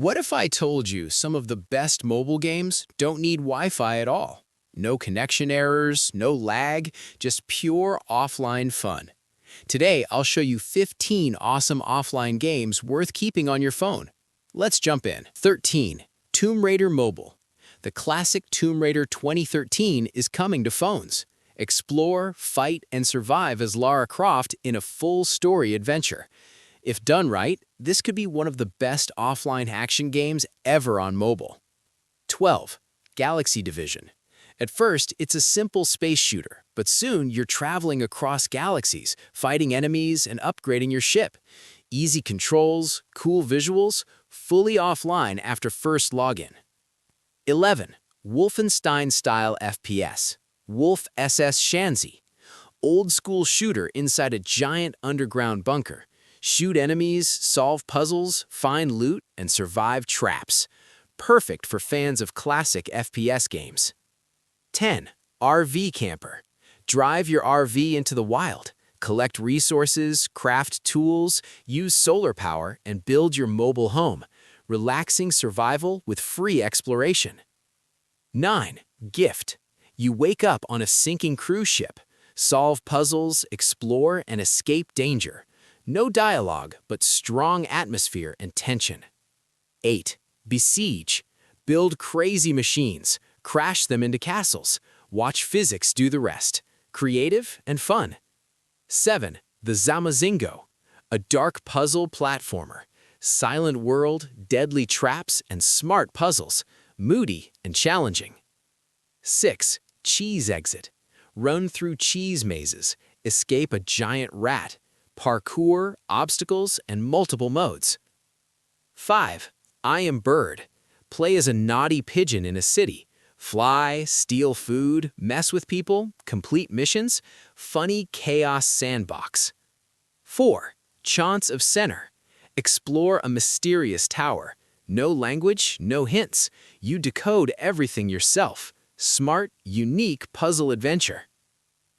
What if I told you some of the best mobile games don't need Wi-Fi at all? No connection errors, no lag, just pure offline fun. Today, I'll show you 15 awesome offline games worth keeping on your phone. Let's jump in. 13. Tomb Raider Mobile. The classic Tomb Raider 2013 is coming to phones. Explore, fight, and survive as Lara Croft in a full-story adventure. If done right, this could be one of the best offline action games ever on mobile. 12. Galaxy Division. At first, it's a simple space shooter, but soon you're traveling across galaxies, fighting enemies and upgrading your ship. Easy controls, cool visuals, fully offline after first login. 11. Wolfenstein-style FPS. Wolf SS Shanzi. Old-school shooter inside a giant underground bunker. Shoot enemies, solve puzzles, find loot, and survive traps. Perfect for fans of classic FPS games. 10. RV Camper. Drive your RV into the wild. Collect resources, craft tools, use solar power, and build your mobile home. Relaxing survival with free exploration. 9. Gift. You wake up on a sinking cruise ship. Solve puzzles, explore, and escape danger. No dialogue, but strong atmosphere and tension. 8. Besiege. Build crazy machines, crash them into castles, watch physics do the rest. Creative and fun. 7. The Zamazingo. A dark puzzle platformer. Silent world, deadly traps, and smart puzzles. Moody and challenging. 6. Cheese Exit. Run through cheese mazes, escape a giant rat. Parkour, obstacles, and multiple modes. 5. I Am Bird. Play as a naughty pigeon in a city. Fly, steal food, mess with people, complete missions. Funny chaos sandbox. 4. Chance of Center. Explore a mysterious tower. No language, no hints. You decode everything yourself. Smart, unique puzzle adventure.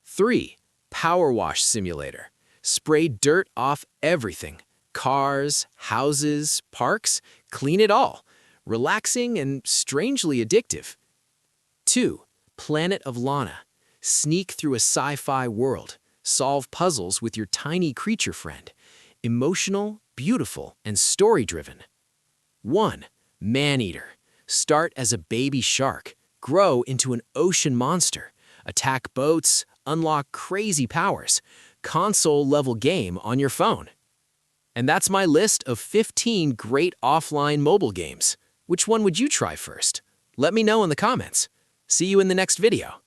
3. Power Wash Simulator. Spray dirt off everything. Cars, houses, parks, clean it all. Relaxing and strangely addictive. 2. Planet of Lana. Sneak through a sci-fi world. Solve puzzles with your tiny creature friend. Emotional, beautiful, and story-driven. 1. Maneater. Start as a baby shark. Grow into an ocean monster. Attack boats, unlock crazy powers. Console-level game on your phone. And that's my list of 15 great offline mobile games. Which one would you try first? Let me know in the comments. See you in the next video.